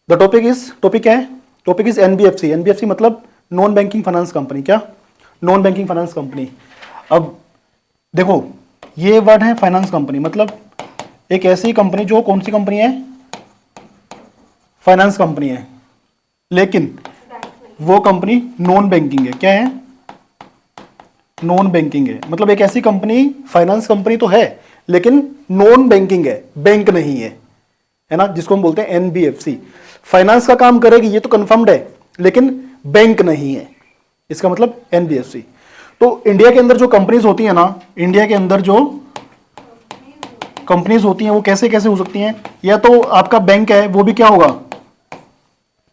The topic क्या है? Topic is NBFC. NBFC मतलब नॉन बैंकिंग फाइनेंस कंपनी। क्या? Non banking finance company. अब देखो ये वर्ड है फाइनेंस कंपनी, मतलब एक ऐसी कंपनी जो कौन सी कंपनी है? फाइनेंस कंपनी है, लेकिन वो कंपनी नॉन बैंकिंग है। क्या है? नॉन बैंकिंग है, मतलब एक ऐसी कंपनी, फाइनेंस कंपनी तो है लेकिन नॉन बैंकिंग है, बैंक नहीं है ना, जिसको हम बोलते हैं एनबीएफसी। फाइनेंस का काम करेगी ये तो कंफर्म्ड है, लेकिन बैंक नहीं है, इसका मतलब एनबीएफसी। तो इंडिया के अंदर जो कंपनीज होती है ना, इंडिया के अंदर जो कंपनीज होती हैं वो कैसे कैसे हो सकती हैं? या तो आपका बैंक है वो भी क्या होगा?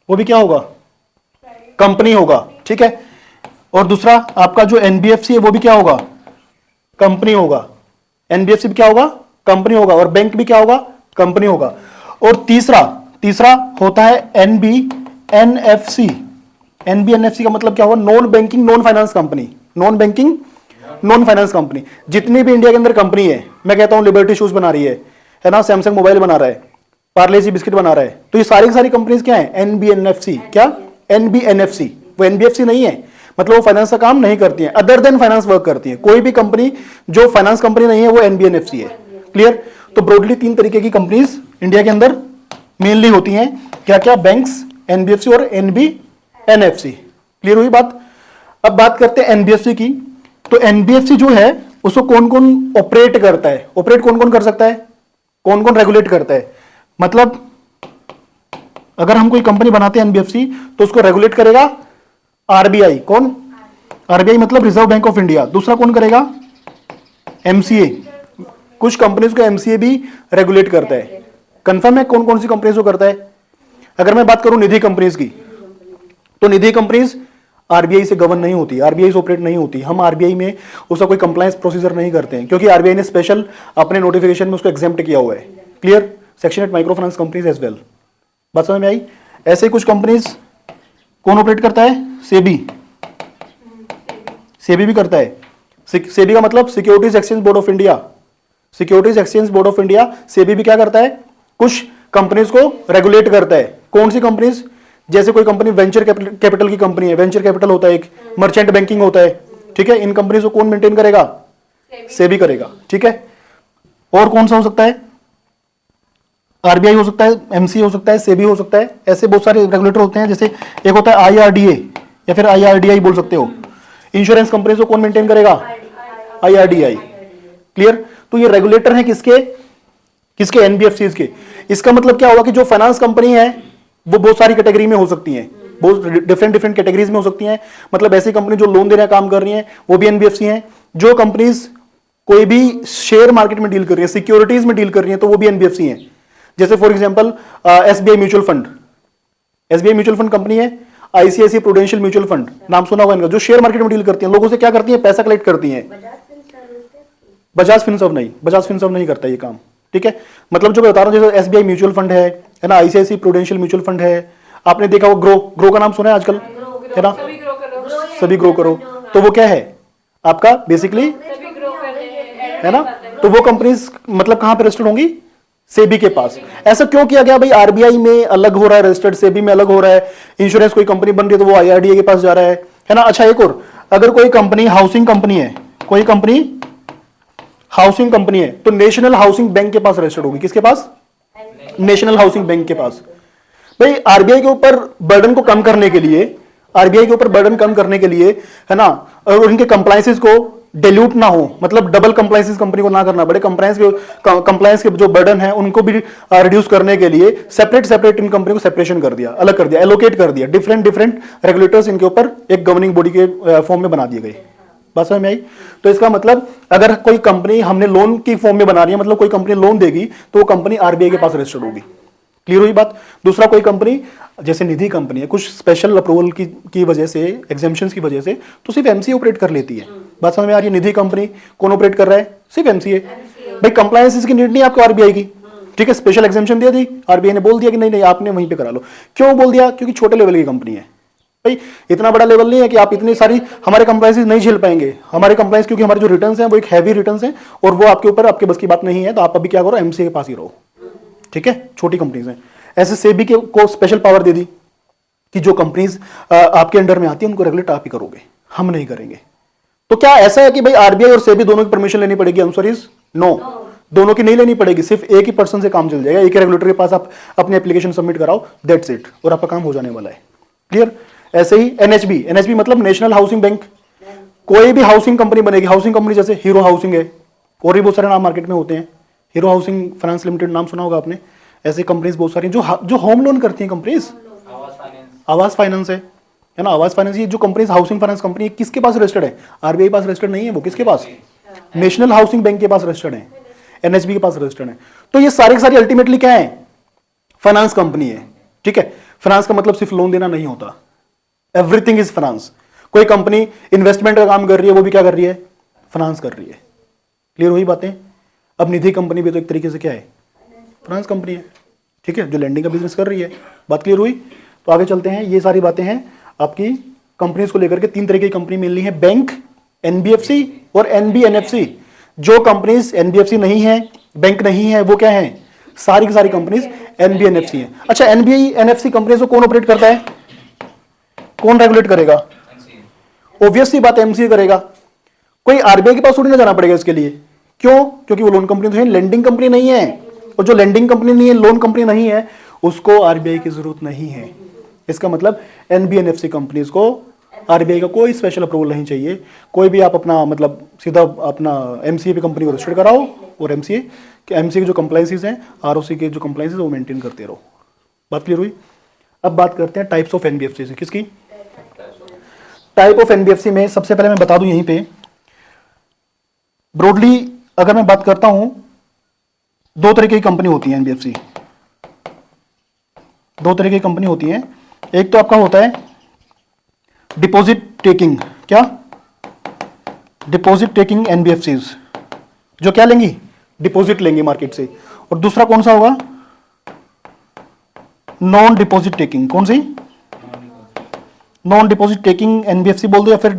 वो भी क्या होगा? कंपनी होगा, ठीक है। और दूसरा आपका जो एनबीएफसी है वो भी क्या होगा? कंपनी होगा। एनबीएफसी भी क्या होगा? कंपनी होगा। और बैंक भी क्या होगा? कंपनी होगा। और तीसरा होता है एनबीएनएफसी। एनबीएनएफसी का मतलब क्या होगा? Non banking non finance company. Non banking non finance company. जितनी भी इंडिया के अंदर कंपनी है, मैं कहता हूं लिबर्टी शूज बना रही है ना, सैमसंग मोबाइल बना रहा है, पार्ले जी बिस्किट बना रहा है, तो ये सारी की सारी कंपनीज क्या है? एनबीएनएफसी। क्या? एनबीएनएफसी। वो एनबीएफसी नहीं है, मतलब वो फाइनेंस का काम नहीं करती है, अदर देन फाइनेंस वर्क करती है। कोई भी कंपनी जो फाइनेंस कंपनी नहीं है वो एनबीएनएफसी है। क्लियर? तो ब्रॉडली 3 तरीके की कंपनीज इंडिया के अंदर मेनली होती हैं। क्या क्या? बैंक्स, एनबीएफसी और एनबीएनएफसी। क्लियर हुई बात? अब बात करते हैं एनबीएफसी की। तो एनबीएफसी जो है उसको कौन कौन ऑपरेट करता है? ऑपरेट कौन कौन कर सकता है? कौन कौन रेगुलेट करता है? मतलब अगर हम कोई कंपनी बनाते हैं एनबीएफसी तो उसको रेगुलेट करेगा आरबीआई। कौन? आरबीआई मतलब रिजर्व बैंक ऑफ इंडिया। दूसरा कौन करेगा? एमसीए। कुछ कंपनीज को एमसीए भी रेगुलेट करता है। कंफर्म है कौन कौन सी कंपनीज को करता है? अगर मैं बात करूं निधि कंपनीज की, तो निधि कंपनीज आरबीआई से गवर्न नहीं होती, आरबीआई से ऑपरेट नहीं होती। हम आरबीआई में उसका कोई कंप्लायंस प्रोसीजर नहीं करते हैं, क्योंकि आरबीआई ने स्पेशल अपने नोटिफिकेशन में उसको एग्जेम्प्ट किया हुआ है। Clear? Section 8 micro finance companies as well. बात समझ में आई? ऐसे कुछ कंपनीज कौन ऑपरेट करता है? सेबी। सेबी भी करता है। सेबी का मतलब securities exchange board of India. Securities exchange board of India, SEBI भी क्या करता है? कुछ कंपनीज को रेगुलेट करता है। कौन सी कंपनीज? जैसे कोई कंपनी वेंचर कैपिटल की कंपनी है, वेंचर कैपिटल होता है एक, मर्चेंट बैंकिंग होता है, ठीक है। इन कंपनीज को कौन मेंटेन करेगा? सेबी करेगा, ठीक है। और कौन सा हो सकता है? आरबीआई हो सकता है, एमसी हो सकता है, सेबी हो सकता है। ऐसे बहुत सारे रेगुलेटर होते हैं। जैसे एक होता है आईआरडीए या फिर आईआरडीआई बोल सकते हो। इंश्योरेंस कंपनी को कौन मेंटेन करेगा? आईआरडीआई। क्लियर? तो ये रेगुलेटर है किसके? किसके? एनबीएफसी के। इसका मतलब क्या होगा कि जो फाइनेंस कंपनी है वो बहुत सारी कैटेगरी में हो सकती है, बहुत डिफरेंट कैटेगरीज में हो सकती हैं। मतलब ऐसी कंपनी जो लोन देने का काम कर रही है वो भी एनबीएफसी है। जो कंपनीज कोई भी शेयर मार्केट में डील कर रही है, सिक्योरिटीज में डील कर रही है, तो वो भी एनबीएफसी है। जैसे for example SBI mutual fund. SBI mutual fund company है। आईसीआईसीआई प्रूडेंशियल म्यूचुअल फंड, नाम सुना होगा इनका, जो शेयर मार्केट में डील करती है, लोगों से क्या करती है? पैसा कलेक्ट करती है। बजाज फिनसर्व नहीं, बजाज फिनसर्व नहीं करता ये काम, ठीक है। मतलब जो मैं बता रहा हूं, जैसे एसबीआई म्यूचुअल फंड है ना, आईसीआईसीआई प्रूडेंशियल म्यूचुअल फंड है। आपने देखा वो ग्रो का नाम सुना है आजकल, है ना? सभी ग्रो करो, तो वो क्या है आपका? बेसिकली, है ना? तो वो कंपनीज मतलब कहां पे रजिस्टर्ड होंगी? सेबी के पास। ऐसा क्यों किया गया भाई? आरबीआई में अलग हो रहा है रजिस्टर्ड, सेबी में अलग हो रहा है। इंश्योरेंस कोई कंपनी बन रही है तो वो आईआरडीए के पास जा रहा है ना? अच्छा एक और, अगर कोई कंपनी हाउसिंग कंपनी है, कोई कंपनी हाउसिंग कंपनी है, तो नेशनल हाउसिंग बैंक के पास रजिस्टर्ड होगी। किसके पास? नेशनल हाउसिंग बैंक के पास। भाई आरबीआई के ऊपर बर्डन को कम करने के लिए, आरबीआई के ऊपर बर्डन कम करने के लिए, है ना, और उनके कंप्लायंसेस को डिल्यूट ना हो, मतलब डबल कंप्लायंसेस कंपनी को ना करना पड़े, कंप्लायंस के जो बर्डन है उनको भी रिड्यूस करने के लिए सेपरेट इन कंपनी को सेपरेशन कर दिया, अलग कर दिया, एलोकेट कर दिया। डिफरेंट रेगुलेटर्स इनके ऊपर एक गवर्निंग बॉडी के फॉर्म में बना दिए गए। बात समझ में आई? तो इसका मतलब अगर कोई कंपनी हमने लोन की फॉर्म में बना रही है, मतलब कोई कंपनी लोन देगी तो वो कंपनी आरबीआई के पास रजिस्टर्ड होगी। क्लियर हुई बात? दूसरा, कोई कंपनी जैसे निधि कंपनी है, कुछ स्पेशल अप्रूवल की वजह से, एग्जामिशंस की वजह से, तो सिर्फ एमसीए ऑपरेट कर लेती है। बात समझ में आ रही है? निधि कंपनी कौन ऑपरेट कर रहा है? सिर्फ एमसीए। भाई कंप्लायंस की नीड नहीं आपको आरबीआई की, ठीक है। स्पेशल एग्जामिशन दे दी, आरबीआई ने बोल दिया कि नहीं आपने वहीं पे करा लो। क्यों बोल दिया? क्योंकि छोटे लेवल की कंपनी है भाई, इतना बड़ा लेवल नहीं है कि आप इतनी सारी हमारे कंप्लायंसेस नहीं झेल पाएंगे। हमारे कंप्लायंस, क्योंकि हमारे जो रिटर्न्स हैं वो एक हैवी रिटर्न्स हैं और वो आपके ऊपर आपके बस की बात नहीं है, तो आप अभी क्या करो? एमसीए के पास ही रहो, ठीक है। छोटी कंपनीज हैं। ऐसे सेबी के को स्पेशल पावर दे दी कि जो कंपनीज आपके अंडर में आती है उनको रेगुलेट आप ही करोगे, हम नहीं करेंगे। तो क्या ऐसा है कि भाई आरबीआई और सेबी दोनों की परमिशन लेनी पड़ेगी? आंसर इज नो, दोनों की नहीं लेनी पड़ेगी, सिर्फ एक ही पर्सन से काम चल जाएगा, एक ही रेगुलेटर के पास आप अपनी एप्लीकेशन सबमिट कराओ, दैट्स इट, और आपका काम हो जाने वाला है। क्लियर? ऐसे ही एनएचबी, एनएचबी मतलब नेशनल हाउसिंग बैंक, कोई भी हाउसिंग कंपनी बनेगी, हाउसिंग कंपनी जैसे हीरो हाउसिंग है, और भी बहुत सारे नाम मार्केट में होते हैं, हीरो हाउसिंग फाइनेंस लिमिटेड नाम सुना होगा आपने, ऐसे कंपनीज बहुत सारी जो होम लोन करती हैं कंपनीज, आवास फाइनेंस है ना, आवास फाइनेंस, ये जो कंपनीज हाउसिंग फाइनेंस कंपनी किसके पास रजिस्टर्ड है? आरबीआई के पास रजिस्टर्ड नहीं है, वो किसके पास? नेशनल हाउसिंग बैंक के पास रजिस्टर्ड है, एनएचबी के पास रजिस्टर्ड है। तो ये सारी सारी अल्टीमेटली क्या है? फाइनेंस कंपनी है। ठीक है, फाइनेंस का मतलब सिर्फ लोन देना नहीं होता, एवरीथिंग इज फाइनेंस। कोई कंपनी इन्वेस्टमेंट का काम कर रही है, वो भी क्या कर रही है? फाइनेंस कर रही है। क्लियर हुई बातें? अब निधि कंपनी भी तो एक तरीके से क्या है? फाइनेंस कंपनी है। ठीक है, जो लैंडिंग का बिजनेस कर रही है। बात क्लियर हुई? तो आगे चलते हैं। ये सारी बातें हैं आपकी कंपनीज को लेकर के। तीन तरह की कंपनी मिलनी है, बैंक, एनबीएफसी और एनबीएनएफसी। जो कंपनीज एनबीएफसी नहीं है, बैंक नहीं है, वो क्या है? सारी की सारी कंपनीज एनबीएनएफसी है। अच्छा, एनबीएनएफसी कंपनीज को कौन ऑपरेट करता है? कौन रेगुलेट करेगा? ऑब्वियसली बात एमसीए करेगा। कोई आरबीआई के पास थोड़ी ना जाना पड़ेगा इसके लिए। क्यों? क्योंकि वो लोन कंपनी तो है, लेंडिंग कंपनी नहीं है, और जो लेंडिंग कंपनी नहीं है, लोन कंपनी नहीं है, उसको आरबीआई की जरूरत नहीं है। इसका मतलब एनबीएनएफसी कंपनीज को आरबीआई का कोई स्पेशल अप्रूवल नहीं चाहिए। कोई भी आप अपना मतलब सीधा अपना एमसीए पे कंपनी को रजिस्टर कराओ, और एमसीए के जो कंप्लायंसेस हैं, आरओसी के जो कंप्लायंसेस वो मेंटेन करते रहो। बात क्लियर हुई? अब बात करते हैं टाइप्स ऑफ एनबीएफसी से। किसकी टाइप ऑफ एनबीएफसी में सबसे पहले मैं बता दूं यहीं पे ब्रॉडली, अगर मैं बात करता हूं, दो तरह की कंपनी होती है एनबीएफसी। दो तरह की कंपनी होती है। एक तो आपका होता है डिपॉजिट टेकिंग। क्या? डिपॉजिट टेकिंग एनबीएफसीज, जो क्या लेंगी? डिपॉजिट लेंगी मार्केट से। और दूसरा कौन सा होगा? Non deposit taking. कौन सी? नॉन डिपॉजिट टेकिंग एनबीएफसी बोल दो, या फिर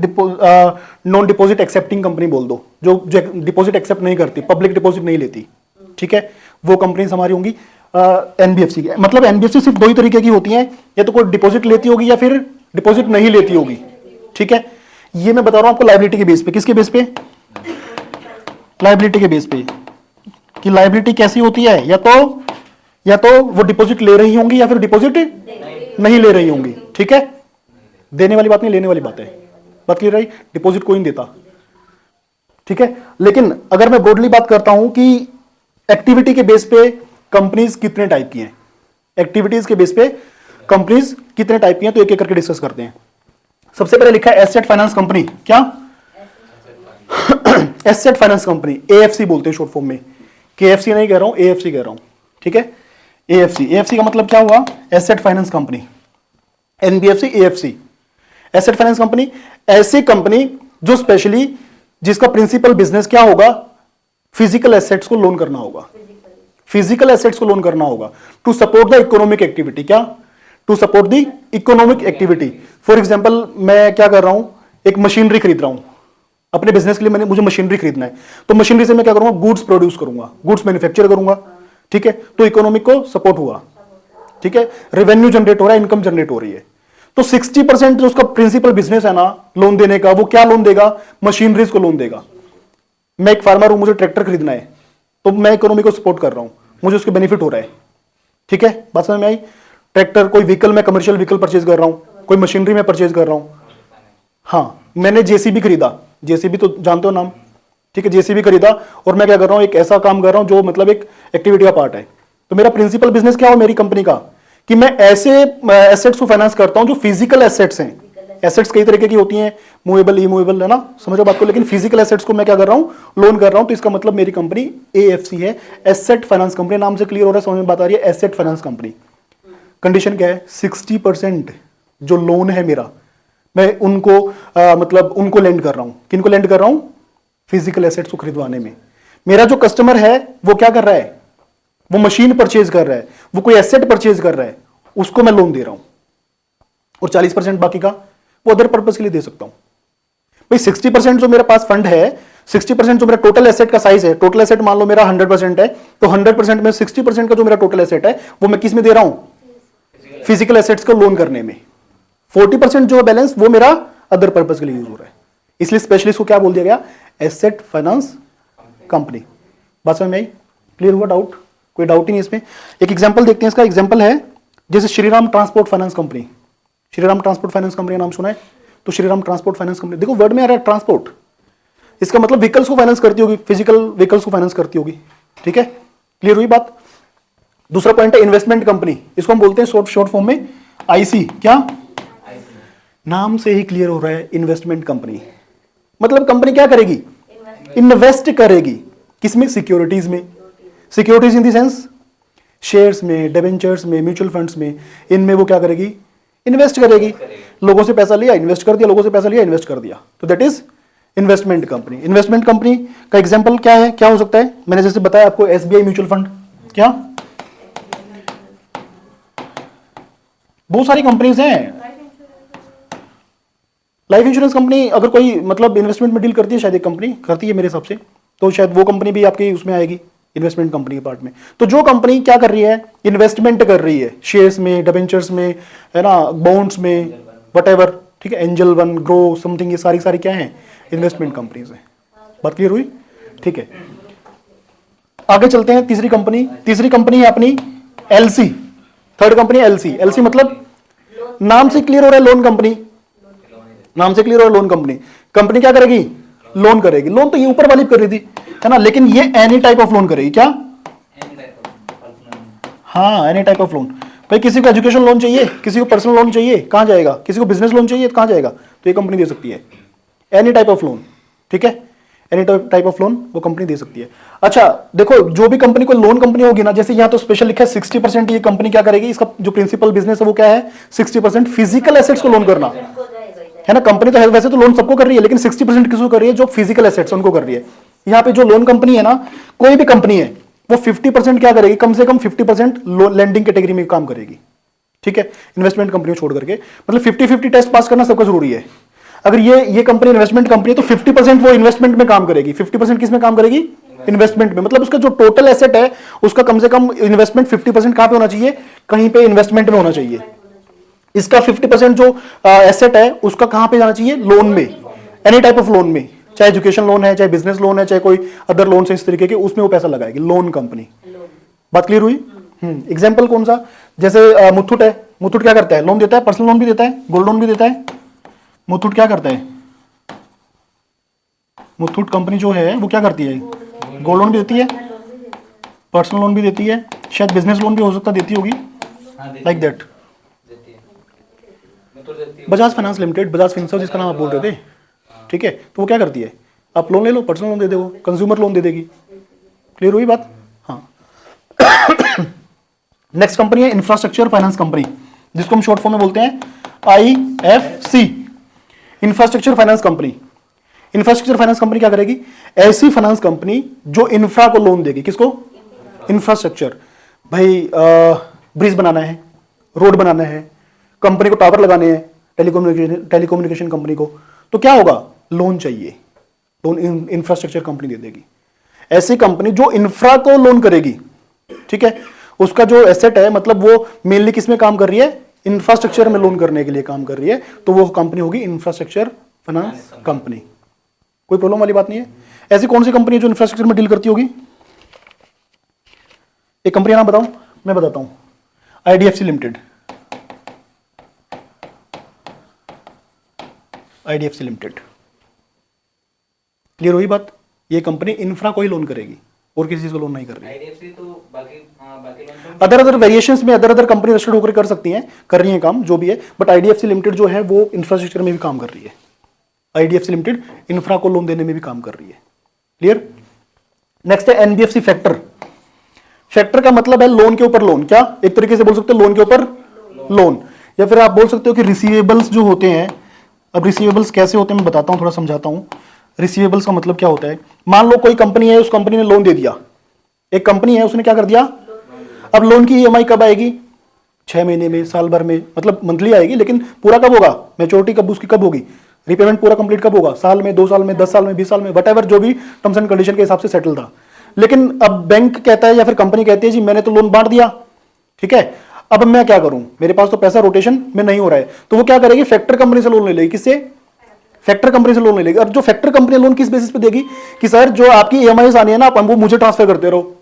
नॉन डिपॉजिट एक्सेप्टिंग कंपनी बोल दो, जो डिपॉजिट एक्सेप्ट नहीं करती, पब्लिक डिपॉजिट नहीं लेती। ठीक है, वो कंपनीज हमारी होंगी एनबीएफसी की। मतलब एनबीएफसी सिर्फ दो ही तरीके की होती हैं, या तो कोई डिपॉजिट लेती होगी या फिर डिपॉजिट नहीं लेती होगी। ठीक है, ये मैं बता रहा हूं आपको लायबिलिटी के बेस पे। किसके बेस पे? लायबिलिटी के बेस पे, कि लायबिलिटी कैसी होती है, या तो वो डिपॉजिट ले रही होंगी या फिर डिपॉजिट नहीं ले रही होंगी। ठीक है, देने वाली बात नहीं, लेने वाली बात है। बात क्लियर रही? डिपॉजिट कोई नहीं देता। ठीक है, लेकिन अगर मैं ब्रॉडली बात करता हूं कि एक्टिविटी के बेस पे कंपनीज कितने टाइप की हैं, एक्टिविटीज के बेस पे कंपनीज कितने टाइप की हैं, तो एक एक करके डिस्कस करते हैं। सबसे पहले लिखा है एसेट फाइनेंस कंपनी। क्या? एसेट फाइनेंस कंपनी, एएफसी बोलते हैं शॉर्ट फॉर्म में। केएफसी नहीं कह रहा हूं, एएफसी कह रहा हूं। ठीक है, एएफसी। एएफसी का मतलब क्या हुआ? Asset finance company. NBFC, AFC, asset finance company, ऐसी कंपनी जो स्पेशली जिसका प्रिंसिपल बिजनेस क्या होगा? फिजिकल एसेट्स को लोन करना होगा। फिजिकल एसेट्स को लोन करना होगा to support the economic activity. क्या? To support the economic activity. For example, मैं क्या कर रहा हूं? एक मशीनरी खरीद रहा हूं अपने बिजनेस के लिए। मुझे मशीनरी खरीदना है, तो मशीनरी से मैं क्या करूंगा? गुड्स प्रोड्यूस करूंगा, गुड्स मैन्युफैक्चर करूंगा। ठीक है, तो इकोनॉमिक को सपोर्ट हुआ। ठीक है, रेवेन्यू जनरेट हो रहा है, इनकम जनरेट हो रही है। तो 60% जो उसका प्रिंसिपल बिजनेस है ना लोन देने का, वो क्या लोन देगा? मशीनरीज को लोन देगा। मैं एक फार्मर हूं, मुझे ट्रैक्टर खरीदना है, तो मैं इकोनॉमी को सपोर्ट कर रहा हूं, मुझे उसके बेनिफिट हो रहा है। ठीक है, बात समझ में आई? ट्रैक्टर, कोई व्हीकल, मैं कमर्शियल व्हीकल परचेज कर रहा हूं, कोई मशीनरी में परचेज कर रहा हूं। हाँ, मैंने जेसीबी खरीदा, जेसीबी तो जानते हो नाम। ठीक है, जेसीबी खरीदा, और मैं क्या कर रहा हूं? एक ऐसा काम कर रहा हूं जो मतलब एक एक्टिविटी का पार्ट है। तो मेरा प्रिंसिपल बिजनेस क्या हो मेरी कंपनी का? कि मैं ऐसे एसेट्स को फाइनेंस करता हूं जो फिजिकल एसेट्स हैं। एसेट्स कई तरीके की होती हैं, मूवेबल, इमूवेबल, है ना, समझो बात को। लेकिन फिजिकल एसेट्स को मैं क्या कर रहा हूं? लोन कर रहा हूं। तो इसका मतलब मेरी कंपनी एएफसी है, एसेट फाइनेंस कंपनी। नाम से क्लियर हो रहा है, समझ में बात आ रही है? Asset finance company. कंडीशन क्या है? 60% जो लोन है मेरा, मैं उनको मतलब उनको लेंड कर रहा हूं। किनको लेंड कर रहा हूं? फिजिकल एसेट्स को खरीदवाने में। मेरा जो कस्टमर है वो क्या कर रहा है? वो मशीन परचेज कर रहा है, वो कोई एसेट परचेज कर रहा है, उसको मैं लोन दे रहा हूं। और 40% बाकी का वो अदर पर्पस के लिए दे सकता हूं। भाई 60% जो मेरे पास फंड है, 60% जो मेरा टोटल एसेट का साइज है, टोटल एसेट मान लो मेरा 100% है, तो 100% में 60% का जो मेरा टोटल एसेट है वो मैं किस में दे रहा हूं? फिजिकल एसेट्स को लोन करने में। 40% जो बैलेंस वो मेरा अदर पर्पज के लिए यूज हो रहा है, इसलिए स्पेशलिस्ट को क्या बोल दिया गया? Asset finance company. बात समझ में आई? क्लियर हुआ? डाउट? कोई डाउट ही नहीं इसमें। एक एग्जांपल देखते हैं, इसका एग्जांपल है जैसे Shriram transport finance company. Shriram transport finance company का नाम सुना है? तो श्रीराम ट्रांसपोर्ट फाइनेंस कंपनी, देखो वर्ड में आ रहा है ट्रांसपोर्ट, इसका मतलब व्हीकल्स को फाइनेंस करती होगी, फिजिकल व्हीकल्स को फाइनेंस करती होगी। ठीक है, क्लियर हुई बात? दूसरा पॉइंट है इन्वेस्टमेंट कंपनी, इसको हम बोलते हैं शॉर्ट फॉर्म में आईसी। क्या? नाम से ही क्लियर हो रहा है, इन्वेस्टमेंट कंपनी। मतलब कंपनी क्या करेगी? इन्वेस्ट करेगी। किसमें? सिक्योरिटीज में। Securities in the sense shares में, डिबेंचर्स में, म्यूचुअल फंड्स में, इनमें वो क्या करेगी? इन्वेस्ट करेगी। लोगों से पैसा लिया, इन्वेस्ट कर दिया, लोगों से पैसा लिया, इन्वेस्ट कर दिया, तो that is investment company. Investment company का एग्जांपल क्या है, क्या हो सकता है? मैंने जैसे बताया आपको एसबीआई म्यूचुअल फंड, क्या बहुत सारी कंपनीज हैं। लाइफ इंश्योरेंस कंपनी अगर कोई मतलब इन्वेस्टमेंट में डील करती है, शायद एक कंपनी करती है मेरे हिसाब से, तो शायद वो कंपनी भी आपकी उसमें आएगी, इन्वेस्टमेंट कंपनी के पार्ट में। तो जो कंपनी क्या कर रही है? इन्वेस्टमेंट कर रही है, शेयर्स में, डिबेंचर्स में, है ना, बॉन्ड्स में, वट। ठीक है, एंजल वन, ग्रो, समथिंग, ये सारी क्या है? इन्वेस्टमेंट कंपनीज है। बात क्लियर हुई? ठीक है, आगे चलते हैं। तीसरी कंपनी है अपनी LC. Third company LC. LC मतलब नाम से क्लियर हो रहा है, लोन कंपनी। नाम से क्लियर हो रहा है, लोन कंपनी। कंपनी क्या करेगी? लोन करेगी। लोन तो ये ऊपर वाली कर रही थी, है ना, लेकिन ये एनी टाइप ऑफ लोन करेगी। क्या? हाँ, एनी टाइप ऑफ लोन। भाई किसी को एजुकेशन लोन चाहिए, किसी को पर्सनल लोन चाहिए, कहां जाएगा? किसी को बिजनेस लोन चाहिए, तो कहां जाएगा? तो ये कंपनी दे सकती है एनी टाइप ऑफ लोन। ठीक है, एनी टाइप ऑफ लोन वो कंपनी दे सकती है। अच्छा देखो, जो भी कंपनी को लोन कंपनी होगी ना, जैसे यहां तो स्पेशल लिखा है 60% ये कंपनी क्या करेगी? इसका जो प्रिंसिपल बिजनेस है वो क्या है? 60% फिजिकल एसेट्स को लोन करना, है ना। कंपनी तो है वैसे तो लोन सबको कर रही है, लेकिन 60% किसको कर रही है? जो फिजिकल एसेट्स उनको कर रही है। यहाँ पे जो लोन कंपनी है ना, कोई भी कंपनी है, वो 50% क्या करेगी? कम से कम 50% लेंडिंग कैटेगरी में काम करेगी। ठीक है, इन्वेस्टमेंट कंपनी छोड़ करके, मतलब 50-50 टेस्ट पास करना सबको जरूरी है। अगर ये कंपनी इन्वेस्टमेंट कंपनी है तो 50% वो इन्वेस्टमेंट में काम करेगी। 50% किस में काम करेगी? इन्वेस्टमेंट में। मतलब उसका जो टोटल एसेट है उसका कम से कम इन्वेस्टमेंट 50% कहां पे होना चाहिए? कहीं पे इन्वेस्टमेंट में होना चाहिए। इसका 50% जो एसेट है उसका कहां पे जाना चाहिए? लोन में, एनी टाइप ऑफ लोन में, चाहे एजुकेशन लोन है, चाहे बिजनेस लोन है, चाहे कोई अदर लोन से इस तरीके के, उसमें वो पैसा लगाएगी, लोन कंपनी। बात क्लियर हुई? एग्जाम्पल कौन सा? जैसे मुथूट है। मुथूट क्या करता है? लोन देता है, पर्सनल लोन भी देता है, गोल्ड लोन भी देता है। मुथूट क्या करता है? मुथूट कंपनी जो है वो क्या करती है? गोल्ड लोन भी देती है, पर्सनल लोन भी देती है, शायद बिजनेस लोन भी हो सकता देती होगी, like that. Bajaj finance limited, Bajaj Finserv जिसका नाम आप बोल रहे थे, ठीक है, तो वो क्या करती है? आप लोन ले लो, पर्सनल लोन दे दे, वो कंज्यूमर लोन दे देगी। क्लियर हुई बात? हाँ। नेक्स्ट कंपनी है इंफ्रास्ट्रक्चर फाइनेंस कंपनी, जिसको हम शॉर्ट फॉर्म में बोलते हैं IFC, infrastructure finance company. Infrastructure finance company क्या करेगी? ऐसी फाइनेंस कंपनी जो इंफ्रा को लोन देगी। किसको? इंफ्रास्ट्रक्चर। भाई ब्रिज बनाना है, रोड बनाना है, कंपनी को टावर लगाने हैं, टेलीकम्युनिकेशन कंपनी को, तो क्या होगा? लोन चाहिए, लोन इंफ्रास्ट्रक्चर कंपनी दे देगी। ऐसी कंपनी जो इंफ्रा को लोन करेगी, ठीक है, उसका जो एसेट है, मतलब वो मेनली किस में काम कर रही है? इंफ्रास्ट्रक्चर में लोन करने के लिए काम कर रही है, तो वो कंपनी होगी इंफ्रास्ट्रक्चर फाइनेंस कंपनी। कोई प्रॉब्लम वाली बात नहीं है। ऐसी कौन सी कंपनी है जो इंफ्रास्ट्रक्चर में डील करती होगी? एक कंपनी नाम बताऊं? मैं बताता हूं, IDFC limited. IDFC limited, clear हुई बात? ये कंपनी इंफ्रा को ही लोन करेगी और किसी चीज को लोन नहीं कर रही है। IDFC तो बाकी अदर वेरिएशंस में अदर कंपनी रजिस्टर्ड होकर कर सकती हैं, कर रही हैं काम, जो भी है, बट IDFC लिमिटेड जो है वो इंफ्रास्ट्रक्चर में भी काम कर रही है। IDFC लिमिटेड इंफ्रा को लोन देने में भी काम कर रही है। क्लियर? नेक्स्ट है NBFC फैक्टर। फैक्टर का मतलब है लोन के ऊपर लोन। क्या? एक तरीके से बोल सकते हो लोन के ऊपर लोन, या फिर आप बोल सकते हो कि रिसीवेबल्स जो होते हैं। अब रिसीवेबल्स कैसे होते हैं मैं बताता हूं, थोड़ा समझाता हूं। रिसीवेबल्स का मतलब क्या होता है? मान लो कोई कंपनी है, उस कंपनी ने लोन दे दिया। एक कंपनी है, उसने क्या कर दिया? अब लोन की EMI कब आएगी? 6 महीने में, साल भर में, मतलब मंथली आएगी, लेकिन पूरा कब होगा? मैच्योरिटी कब उसकी कब होगी? रिपेमेंट पूरा कंप्लीट कब होगा? साल में, 2 साल में, 10 साल में, 20 साल में, वट एवर जो भी टर्म्स एंड कंडीशन के हिसाब से सेटल था। लेकिन अब बैंक कहता है या फिर कंपनी कहती है जी मैंने तो लोन बांट दिया, ठीक है, अब मैं क्या करूं, मेरे पास तो पैसा रोटेशन में नहीं हो रहा है, तो वो क्या करेगी, फैक्टर कंपनी से लोन ले लेगी। किससे? फैक्टर कंपनी से लोन ले लेगी। अब जो फैक्टर कंपनी लोन किस बेसिस पे देगी कि सर जो आपकी ईएमआई आनी है ना, आप वो मुझे ट्रांसफर करते रहो,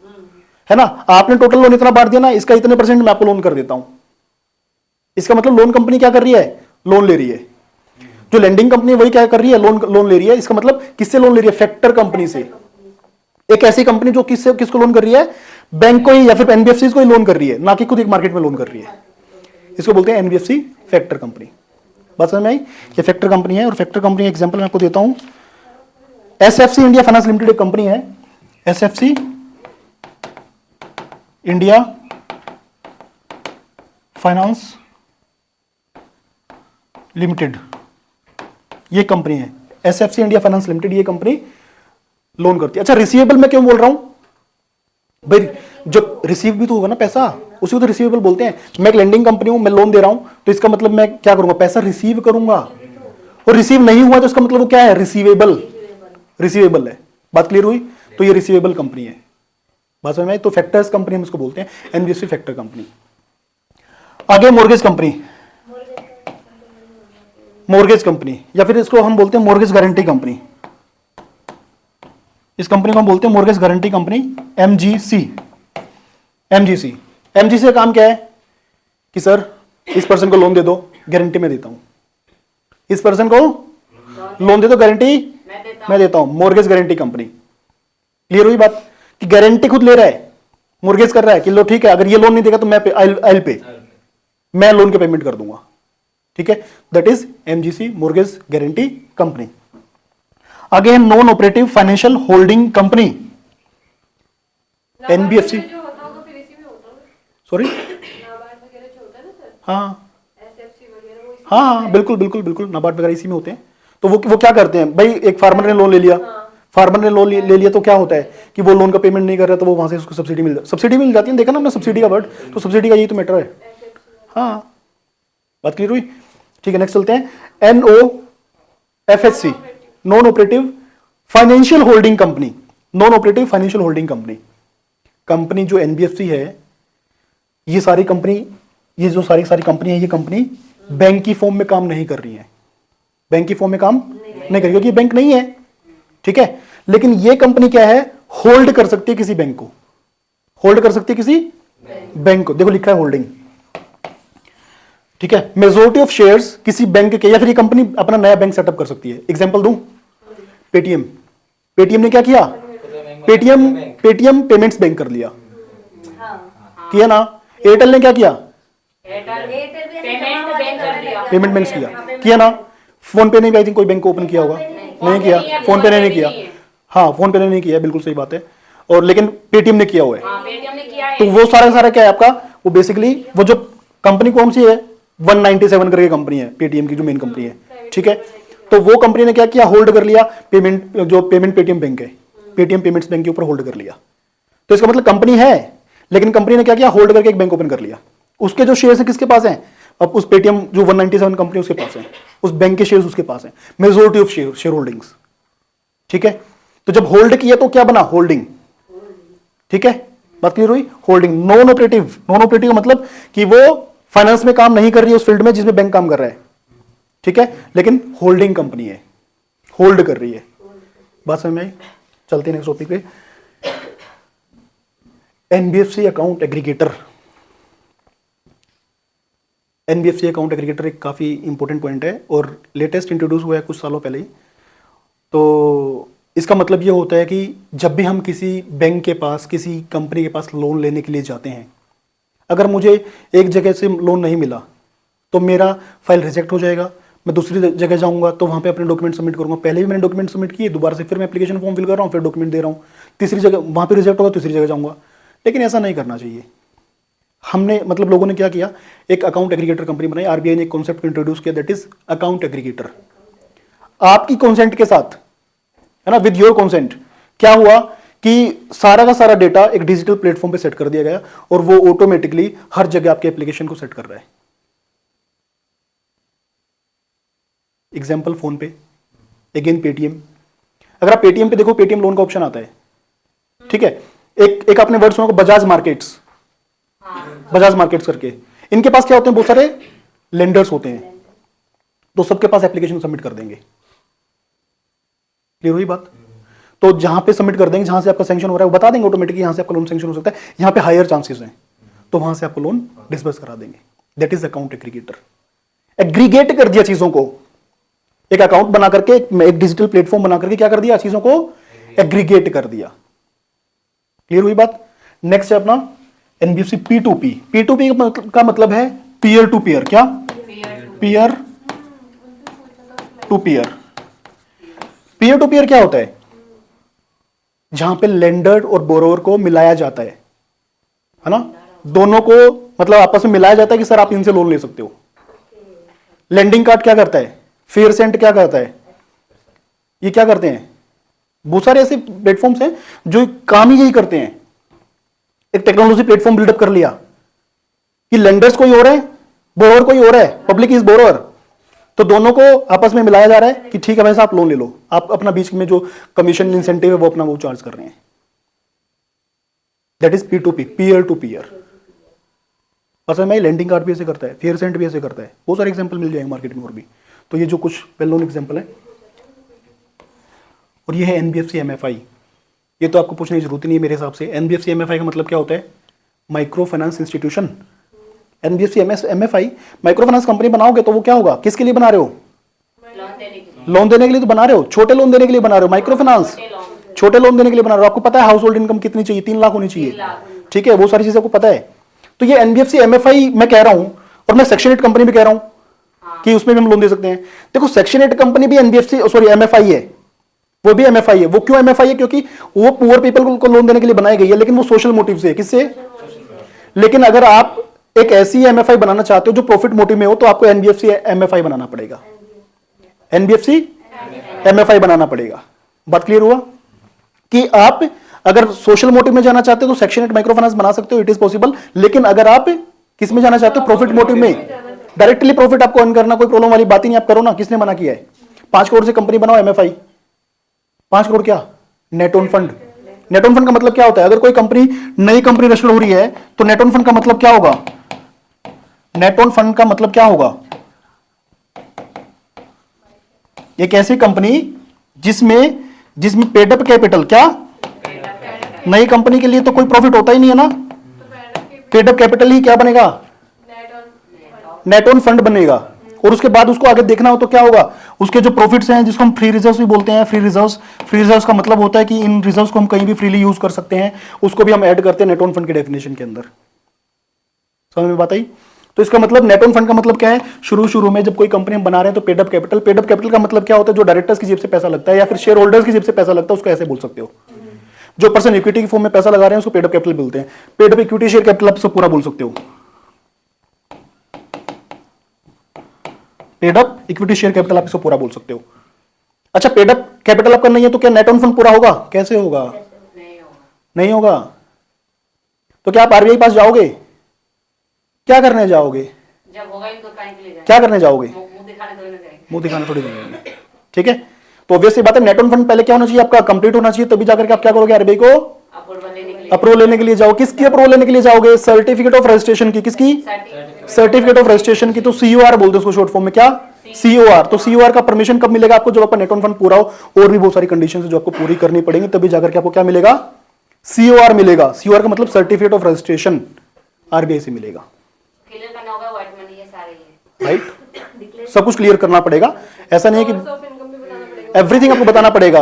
है ना, आपने टोटल लोन इतना बांट दिया ना, इसका इतने % मैं आपको लोन कर देता हूं। इसका मतलब लोन कंपनी क्या कर रही है? लोन ले रही है। जो लेंडिंग कंपनी वही क्या कर रही है? लोन ले रही है। इसका मतलब किससे लोन ले रही है? फैक्टर कंपनी से। एक ऐसी कंपनी जो किसको लोन कर रही है? बैंक को ही या फिर एनबीएफसी को ही लोन कर रही है, ना कि खुद एक मार्केट में लोन कर रही है। इसको बोलते हैं एनबीएफसी फैक्टर कंपनी। बात समझ में आई? ये फैक्टर कंपनी है। और फैक्टर कंपनी एग्जांपल मैं आपको देता हूं, एसएफसी इंडिया फाइनेंस लिमिटेड एक कंपनी है, एसएफसी इंडिया फाइनेंस लिमिटेड, ये कंपनी है एसएफसी इंडिया फाइनेंस लिमिटेड। ये कंपनी लोन करती है। अच्छा, रिसीवेबल मैं क्यों बोल रहा हूं भाई? जो रिसीव भी तो होगा ना पैसा, उसी को तो रिसीवेबल बोलते हैं। मैं एक लेंडिंग कंपनी हूं, मैं लोन दे रहा हूं, तो इसका मतलब मैं क्या करूंगा? पैसा रिसीव करूंगा। और रिसीव नहीं हुआ तो इसका मतलब वो क्या है? रिसीवेबल। रिसीवेबल है। बात क्लियर हुई? तो ये रिसीवेबल कंपनी है। बात समझ में आई? तो फैक्टर्स कंपनी हम इसको बोलते हैं, एनबीएफसी फैक्टर कंपनी। आगे मोर्गेज कंपनी, मोर्गेज कंपनी, या फिर इसको हम बोलते हैं मोर्गेज गारंटी कंपनी। इस कंपनी को हम बोलते हैं mortgage guarantee company, MGC. MGC, MGC का काम क्या है कि सर इस पर्सन को लोन दे दो, गारंटी मैं देता हूं। इस पर्सन को लोन दे दो, गारंटी मैं देता हूं। Mortgage guarantee company. क्लियर हुई बात? कि गारंटी खुद ले रहा है, मोर्गेज कर रहा है कि लो ठीक है, अगर ये लोन नहीं देगा तो मैं आई पे, मैं लोन के पेमेंट कर दूंगा, ठीक है। That is MGC, mortgage guarantee company. आगे है non operative financial holding company, NBFC. Sorry, हाँ हाँ, बिल्कुल बिल्कुल बिल्कुल, नाबार्ड वगैरह इसी में होते हैं। तो वो क्या करते हैं भाई, एक फार्मर ने लोन ले लिया, फार्मर ने लोन ले लिया तो क्या होता है कि वो लोन का पेमेंट नहीं कर रहा, तो वो वहां से उसको सब्सिडी मिल जाती है। देखा ना हमने सब्सिडी का वर्ड, तो सब्सिडी का यही तो मैटर है। हाँ, बात क्लियर हुई? ठीक है, नेक्स्ट चलते हैं। NOFHC, non operative financial holding company. Non operative financial holding company, company जो एनबीएफसी है, ये सारी कंपनी, ये जो सारी कंपनी है, ये कंपनी बैंक की फॉर्म में काम नहीं कर रही है। बैंक की फॉर्म में काम नहीं कर रही, क्योंकि बैंक नहीं है, ठीक है। लेकिन ये कंपनी क्या है? होल्ड कर सकती है किसी बैंक को, होल्ड कर सकती है किसी बैंक को। देखो लिखा है होल्डिंग, ठीक है। मेजोरिटी ऑफ शेयर्स किसी बैंक के, या फिर ये कंपनी अपना नया बैंक सेटअप कर सकती है। एग्जांपल दूं, पेटीएम। पेटीएम ने क्या किया? पेटीएम पेमेंट्स बैंक कर लिया, किया ना। एयरटेल ने क्या किया? पेमेंट बैंक किया ना। फोन पे ने भी आई थिंक कोई बैंक ओपन किया होगा, नहीं किया। फोन पे ने नहीं किया, हाँ, फोन पे ने नहीं किया, बिल्कुल सही बात है। और लेकिन पेटीएम ने किया हुआ है। तो वो सारा क्या है आपका? वो बेसिकली वो जो कंपनी कौन सी है, 197 करके कंपनी है पेटीएम की, जो मेन कंपनी है, ठीक है। तो वो कंपनी ने क्या किया? होल्ड कर लिया पेमेंट, जो पेमेंट पेटीएम बैंक है, पेटीएम पेमेंट्स बैंक के ऊपर होल्ड कर लिया। तो इसका मतलब कंपनी है, लेकिन कंपनी ने क्या किया? होल्ड करके एक बैंक ओपन कर लिया। उसके जो शेयर्स है किसके पास हैं? अब उस पेटीएम जो 197 कंपनी उसके पास है, उस बैंक के शेयर्स उसके पास है, मेजोरिटी ऑफ शेयर होल्डिंग्स, ठीक है। तो जब होल्ड किया तो क्या बना? होल्डिंग, ठीक है। बात क्लियर हुई? Holding. Non operative, non operative का मतलब कि वो फाइनेंस में काम नहीं कर रही है उस फील्ड में जिसमें बैंक काम कर रहा है, ठीक है, लेकिन होल्डिंग कंपनी है, होल्ड कर रही है। बात समझ में आई? चलते हैं नेक्स्ट टॉपिक पे। NBFC account aggregator. NBFC account aggregator एक काफी इंपॉर्टेंट पॉइंट है और लेटेस्ट इंट्रोड्यूस हुआ है कुछ सालों पहले ही। तो इसका मतलब ये होता है कि जब भी हम किसी बैंक के पास, किसी कंपनी के पास लोन लेने के लिए जाते हैं, अगर मुझे एक जगह से लोन नहीं मिला तो मेरा फाइल रिजेक्ट हो जाएगा। मैं दूसरी जगह जाऊंगा तो वहां पे अपने डॉक्यूमेंट सबमिट करूंगा। पहले भी मैंने डॉक्यूमेंट सबमिट किए, दोबारा से फिर मैं एप्लीकेशन फॉर्म फिल कर रहा हूँ, फिर डॉक्यूमेंट दे रहा हूँ। तीसरी जगह वहां पे रिजेक्ट होगा, तीसरी जगह जाऊंगा। लेकिन ऐसा नहीं करना चाहिए। हमने मतलब लोगों ने क्या किया, एक अकाउंट एग्रीगेटर कंपनी बनाई। आरबीआई ने एक कॉन्सेप्ट इंट्रोड्यूस किया, दैट इज अकाउंट एग्रीगेटर। आपकी कॉन्सेंट के साथ, है ना, विद योर कॉन्सेंट, क्या हुआ कि सारा का सारा डेटा एक डिजिटल प्लेटफॉर्म पे सेट कर दिया गया और वो ऑटोमेटिकली हर जगह आपके एप्लीकेशन को सेट कर रहा है। एग्जाम्पल फोन पे, अगेन पेटीएम। अगर आप पेटीएम पे देखो, पेटीएम लोन का ऑप्शन आता है, ठीक है। एक आपने वर्ड सुना, बजाज मार्केट्स, बजाज मार्केट्स करके, इनके पास क्या होते हैं, बहुत सारे लेंडर्स होते हैं, तो सबके पास एप्लीकेशन सबमिट कर देंगे। क्लियर हुई बात? तो जहां पे सबमिट कर देंगे, जहां से आपका सैंक्शन हो रहा है वो बता देंगे ऑटोमेटिकली, यहां से आपका लोन सैंक्शन हो सकता है, यहां पे हायर चांसेस हैं, तो वहां से आपको लोन डिसबर्स करा देंगे। That is account aggregator. Aggregate कर दिया चीजों को, एक अकाउंट बना करके, एक डिजिटल प्लेटफॉर्म बना करके क्या कर दिया, चीजों को एग्रीगेट कर दिया। क्लियर हुई बात? नेक्स्ट है अपना एनबीएफसी P2P। P2P का मतलब है पीयर टू पीयर। क्या? Peer to peer. Peer to peer क्या होता है? जहां पे लेंडर और बोरोवर को मिलाया जाता है ना, दोनों को मतलब आपस में मिलाया जाता है कि सर आप इनसे लोन ले सकते हो। लेंडिंग कार्ड क्या करता है, फेयर सेंट क्या करता है, ये क्या करते हैं, बहुत सारे ऐसे प्लेटफॉर्म्स हैं जो काम ही यही करते हैं। एक टेक्नोलॉजी प्लेटफॉर्म बिल्डअप कर लिया कि लेंडर्स कोई और है, बोरोवर कोई और है, पब्लिक इज बोरोवर, तो दोनों को आपस में मिलाया जा रहा है कि ठीक है भाई साहब आप लोन ले लो, आप अपना बीच में जो कमीशन इंसेंटिव है वो अपना वो चार्ज कर रहे हैं। That is P2P, peer to peer. असल में लेंडिंग कार्ड भी ऐसे करता है, फेयर सेंट भी ऐसे करता है, बहुत सारे एग्जांपल मिल जाएंगे मार्केट में और भी। तो ये जो कुछ वेल नोन एग्जांपल है, और ये है एनबीएफसी एमएफआई। ये तो आपको पूछने की जरूरत नहीं है मेरे हिसाब से। एनबीएफसी एमएफआई का मतलब क्या होता है, micro finance institution. NBFC MFI micro finance company बनाओगे तो वो क्या होगा, किसके लिए बना रहे हो, लोन देने के लिए तो बना रहे हो, छोटे लोन देने के लिए बना रहे हो, माइक्रो फाइनेंस छोटे लोन देने के लिए बना रहे हो। आपको पता है हाउस होल्ड इनकम कितनी चाहिए, 3 लाख होनी चाहिए, ठीक है, वो सारी चीजें आपको पता है। तो ये एनबीएफसी एमएफआई मैं कह रहा हूं, और मैं सेक्शन 8 कंपनी भी कह रहा हूं कि उसमें भी हम लोन दे सकते हैं। देखो सेक्शन 8 कंपनी भी एनबीएफसी सॉरी एमएफआई है, वो भी एमएफआई है। वो क्यों एमएफआई है, क्योंकि वो पुअर पीपल को लोन देने के लिए बनाई गई है, लेकिन वो सोशल मोटिव से है। किससे? लेकिन अगर आप एक ऐसी एमएफआई बनाना चाहते हो जो प्रॉफिट मोटिव में हो, तो आपको एनबीएफसी एमएफआई बनाना पड़ेगा, एनबीएफसी एमएफआई बनाना पड़ेगा। बात क्लियर हुआ कि आप अगर सोशल मोटिव में जाना चाहते हो तो सेक्शन 8 माइक्रो फाइनेंस बना सकते हो, इट इज पॉसिबल। लेकिन अगर आप किस में जाना चाहते हो, प्रॉफिट मोटिव में, डायरेक्टली प्रॉफिट आपको अर्न करना, कोई प्रॉब्लम वाली बात ही नहीं, आप करो ना। किसने मना किया है? 5 करोड़ से कंपनी बनाओ एमएफआई। 5 करोड़ क्या, net on fund. Net on fund का मतलब क्या होता है? अगर कोई कंपनी नई कंपनी रजिस्टर हो रही है तो नेट ऑन फंड का मतलब क्या होगा, नेट ऑन फंड का मतलब क्या होगा, एक ऐसी कंपनी जिसमें पेड अप कैपिटल, क्या, नई कंपनी के लिए तो कोई प्रॉफिट होता ही नहीं है ना, पेड अप कैपिटल ही क्या बनेगा, नेट ऑन फंड बनेगा। और उसके बाद उसको आगे देखना हो तो क्या होगा, उसके जो प्रॉफिट्स हैं जिसको हम फ्री रिजर्व्स भी बोलते हैं। फ्री रिजर्व्स का मतलब होता है कि इन रिजर्व्स को हम कहीं भी फ्रीली यूज कर सकते हैं, उसको भी हम ऐड करते हैं नेट ऑन फंड की डेफिनेशन के अंदर। समझ में बात आई? तो इसका मतलब नेट ऑन फंड का मतलब क्या है, शुरू में जब कोई कंपनी हम बना रहे हैं तो पेड अप कैपिटल का मतलब क्या होता है, जो डायरेक्टर्स की जेब से पैसा लगता है या फिर शेयर होल्डर्स की जेब से पैसा लगता है, उसको ऐसे बोल सकते हो। जो पर्सन इक्विटी की फॉर्म में पैसा लगा रहे हैं उसको पेड अप कैपिटल बोलते हैं। Paid up equity share capital आप सब पूरा बोल सकते हो, paid up equity share capital आप इसको पूरा बोल सकते हो। अच्छा, पेड अप कैपिटल आपका नहीं है तो क्या नेट ऑन फंड पूरा होगा? कैसे होगा? नहीं होगा। तो क्या आप आरबीआई पास जाओगे? क्या करने जाओगे? जब होगा इनको टाइम के लिए क्या करने जाओगे? मुंह दिखाने थोड़ी जाएंगे। ठीक है, तो ऑब्वियस बात है, नेट ऑन फंड पहले क्या होना चाहिए आपका, कंप्लीट होना चाहिए, तभी जाकर के आप क्या करोगे, आरबीआई को अप्रूवल लेने के लिए जाओ। किसकी अप्रूवल लेने के लिए जाओगे? सर्टिफिकेट ऑफ रजिस्ट्रेशन की। किसकी? सर्टिफिकेट ऑफ रजिस्ट्रेशन की। तो सीओआर बोलते हैं उसको शॉर्ट फॉर्म में, क्या, सीओआर। तो सीओआर का परमिशन कब मिलेगा आपको? जब आपका नेट ऑन फंड पूरा हो, और भी बहुत सारी कंडीशन जो आपको पूरी करनी पड़ेंगी, तभी जाकर के आपको क्या मिलेगा, सीओआर मिलेगा। सीओआर का मतलब सर्टिफिकेट ऑफ रजिस्ट्रेशन आरबीआई से मिलेगा। क्लियर करना होगा, व्हाइट मनी है सारे ये, राइट, सब कुछ क्लियर करना पड़ेगा। ऐसा नहीं है कि एवरीथिंग आपको बताना पड़ेगा।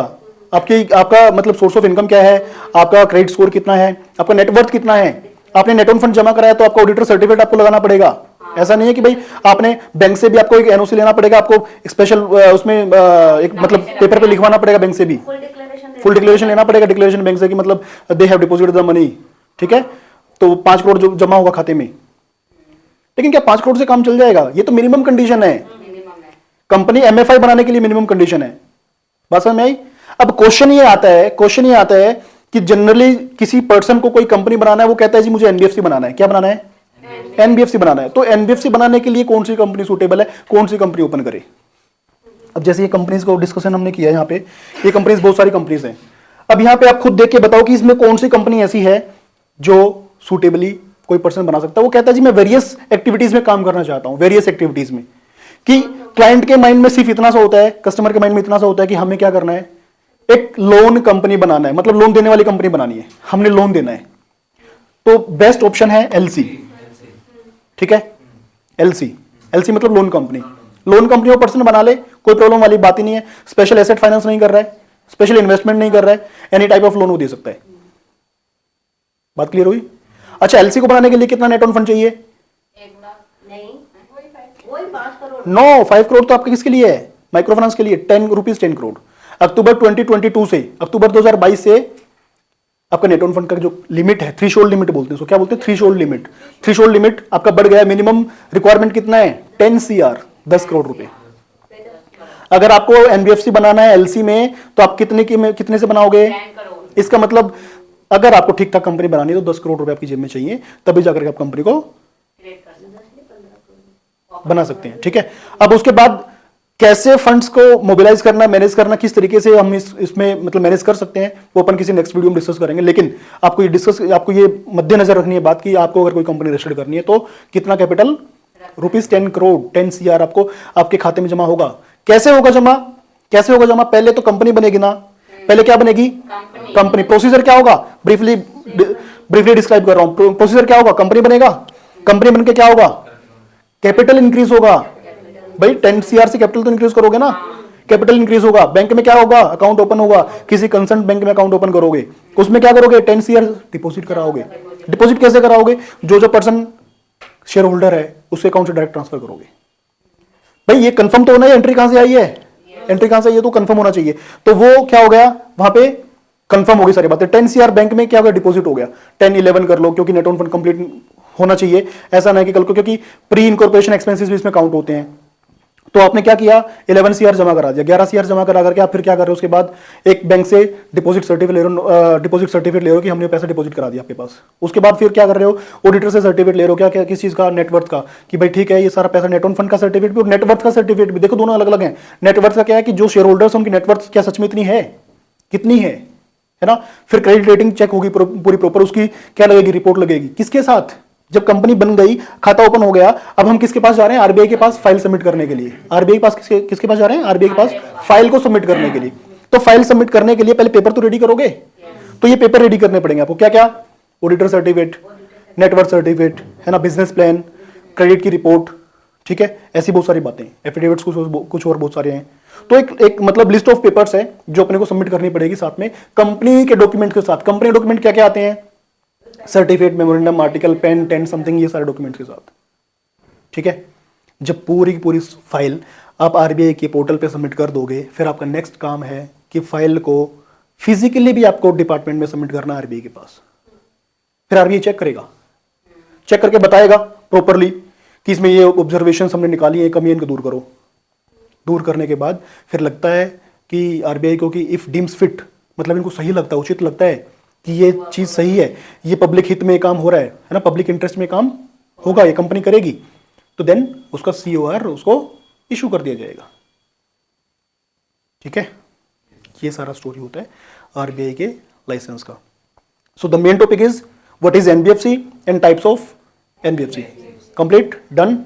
आपका मतलब सोर्स ऑफ इनकम क्या है, आपका क्रेडिट स्कोर कितना है, आपका नेटवर्थ कितना है, आपने नेट ऑन फंड जमा कराया तो आपका ऑडिटर सर्टिफिकेट आपको लगाना पड़ेगा। ऐसा नहीं है कि भाई आपने बैंक से भी आपको एक एनओसी लेना पड़ेगा, आपको स्पेशल उसमें एक मतलब पेपर पे लिखवाना पड़ेगा, बैंक से भी फुल डिक्लेरेशन लेना पड़ेगा, डिक्लेरेशन बैंक से कि मतलब they have deposited the money. ठीक है, तो 5 करोड़ जो जमा होगा खाते में। लेकिन क्या 5 करोड़ से काम चल जाएगा? ये तो मिनिमम कंडीशन है, कंपनी एमएफआई बनाने के लिए मिनिमम कंडीशन है। बात समझ में आई? अब क्वेश्चन ये आता है कि जनरली किसी पर्सन को कोई कंपनी बनाना है, वो कहता है जी मुझे एनबीएफसी बनाना है। क्या बनाना है? एनबीएफसी बनाना है। तो एनबीएफसी बनाने के लिए कौन सी कंपनी सूटेबल है, कौन सी कंपनी ओपन करे? अब जैसे ये कंपनीज को डिस्कशन हमने किया यहाँ पे, ये कंपनीज बहुत सारी कंपनीज हैं। अब यहाँ पे आप खुद देख के बताओ कि इसमें कौन सी कंपनी ऐसी है जो सुटेबली कोई पर्सन बना सकता है। वो कहता है जी मैं वेरियस एक्टिविटीज में काम करना चाहता हूँ, वेरियस एक्टिविटीज में, कि क्लाइंट के माइंड में सिर्फ इतना सा होता है, कस्टमर के माइंड में इतना सा होता है कि हमें क्या करना है, एक लोन कंपनी बनाना है, मतलब लोन देने वाली कंपनी बनानी है, हमने लोन देना है। तो बेस्ट ऑप्शन है एलसी, ठीक है, एलसी, एलसी मतलब लोन कंपनी। लोन कंपनी को पर्सन बना ले, कोई प्रॉब्लम वाली बात ही नहीं है। स्पेशल एसेट फाइनेंस नहीं कर रहा है, स्पेशल इन्वेस्टमेंट नहीं कर रहा है, एनी टाइप ऑफ लोन वो दे सकता है। बात क्लियर हुई? अच्छा, एलसी को बनाने के लिए कितना नेट ऑन फंड चाहिए? 1 लाख नहीं, वही 5 करोड़। नो, 5 करोड़ तो आपके किसके लिए है? माइक्रो फाइनेंस के लिए। 10 करोड़। अक्टूबर 2022 से अक्टूबर 2022 से आपका नेट ऑन फंड का जो लिमिट है, थ्रीशोल्ड लिमिट बोलते हैं उसको, क्या बोलते हैं? Threshold limit. थ्रीशोल्ड लिमिट आपका बढ़ गया। मिनिमम रिक्वायरमेंट कितना है? 10 CR, 10 करोड़ रुपए। अगर आपको एनबीएफसी बनाना है एलसी में, तो आप कितने से बनाओगे? 10 करोड़। इसका मतलब अगर आपको ठीक ठाक कंपनी बनानी है तो 10 करोड़ रुपए आपकी जेब में चाहिए, तभी जाकर के आप कंपनी को क्रिएट कर सकते हैं। बना सकते हैं। ठीक है, अब उसके बाद कैसे फंड्स को मोबिलाइज करना, मैनेज करना, किस तरीके से हम इसमें मतलब मैनेज कर सकते हैं, वो अपन किसी नेक्स्ट वीडियो में डिस्कस करेंगे। लेकिन आपको ये मद्देनजर रखनी है बात कि आपको अगर कोई कंपनी रजिस्टर्ड करनी है तो कितना कैपिटल? ₹10 करोड़, 10 CR आपको आपके खाते में जमा होगा। कैसे होगा जमा? कैसे होगा जमा? पहले तो कंपनी बनेगी ना, पहले क्या बनेगी? कंपनी। प्रोसीजर क्या होगा? ब्रीफली डिस्क्राइब कर रहा हूं। प्रोसीजर क्या होगा? कंपनी बनेगा, कंपनी बनके क्या होगा? कैपिटल इंक्रीज होगा। भाई 10 CR से कैपिटल तो इंक्रीज करोगे ना, कैपिटल इंक्रीज होगा। बैंक में क्या होगा? अकाउंट ओपन होगा, किसी कंसर्न बैंक में अकाउंट ओपन करोगे, उसमें क्या करोगे? 10 CR डिपॉजिट कराओगे। डिपॉजिट कैसे कराओगे? जो पर्सन शेयर होल्डर है उसके अकाउंट से डायरेक्ट ट्रांसफर करोगे। भाई ये कंफर्म तो होना है, एंट्री कहां से आई है? एंट्री कहां से आई है? तो कंफर्म होना चाहिए। तो वो क्या हो गया वहां पे? कंफर्म हो गई सारी बातें। 10 CR बैंक में क्या हो गया? डिपॉजिट हो गया। 10, 11 कर लो, क्योंकि नेट ऑन फंड कंप्लीट होना चाहिए। ऐसा नहीं कि कल को, क्योंकि प्री इनकॉर्पोरेशन एक्सपेंसेस भी इसमें काउंट होते हैं। तो आपने क्या किया? 11 CR जमा करा दिया, 11 CR जमा करा करके आप फिर क्या कर रहे हो? उसके बाद एक बैंक से डिपॉजिट सर्टिफिकेट ले रहे हो कि हमने पैसा डिपॉजिट करा दिया आपके पास। उसके बाद फिर क्या कर रहे हो? ऑडिटर से सर्टिफिकेट ले रहे हो, क्या क्या किस चीज का? नेटवर्थ का, कि भाई ठीक है ये सारा पैसा नेट ऑन फंड का सर्टिफिकेट भी और नेटवर्थ का सर्टिफिकेट भी। देखो दोनों अलग अलग हैं। नेटवर्थ का क्या है कि जो शेयर होल्डर्स उनकी नेटवर्थ क्या सच में इतनी है, कितनी है ना। फिर क्रेडिट रेटिंग चेक होगी पूरी प्रॉपर, उसकी क्या लगेगी? रिपोर्ट लगेगी। किसके साथ? जब कंपनी बन गई, खाता ओपन हो गया, अब हम किसके पास जा रहे हैं? आरबीआई के पास फाइल सबमिट करने के लिए। आरबीआई के पास किसके पास जा रहे हैं? आरबीआई के पास फाइल को सबमिट करने के लिए। तो फाइल सबमिट करने के लिए पहले पेपर तो रेडी करोगे। तो ये पेपर रेडी करने पड़ेंगे आपको। क्या क्या? ऑडिटर सर्टिफिकेट, नेटवर्क सर्टिफिकेट, है ना, बिजनेस प्लान, क्रेडिट की रिपोर्ट, ठीक है, ऐसी बहुत सारी बातें। एफिडेविट्स कुछ और बहुत सारे हैं। तो एक मतलब लिस्ट ऑफ पेपर्स है जो अपने को सबमिट करनी पड़ेगी साथ में कंपनी के डॉक्यूमेंट के साथ। कंपनी डॉक्यूमेंट क्या क्या आते हैं? Certificate, memorandum, article, PAN, 10 something, ये सारे डॉक्यूमेंट्स के साथ। ठीक है, जब पूरी की पूरी फाइल आप आरबीआई के पोर्टल पे सबमिट कर दोगे, फिर आपका नेक्स्ट काम है कि फाइल को फिजिकली भी आपको डिपार्टमेंट में सबमिट करना आरबीआई के पास। फिर आरबीआई चेक करेगा, चेक करके बताएगा प्रॉपरली कि इसमें ये ऑब्जर्वेशन हमने निकाली है, कमी इनको दूर करो। दूर करने के बाद फिर लगता है कि आरबीआई को कि इफ डीम्स फिट, मतलब इनको सही लगता है, उचित लगता है कि ये चीज सही है, ये पब्लिक हित में काम हो रहा है ना, पब्लिक इंटरेस्ट में काम होगा, ये कंपनी करेगी, तो देन उसका COR उसको इशू कर दिया जाएगा। ठीक है, ये सारा स्टोरी होता है आरबीआई के लाइसेंस का। So the main topic is what is NBFC and types of NBFC. Complete, done.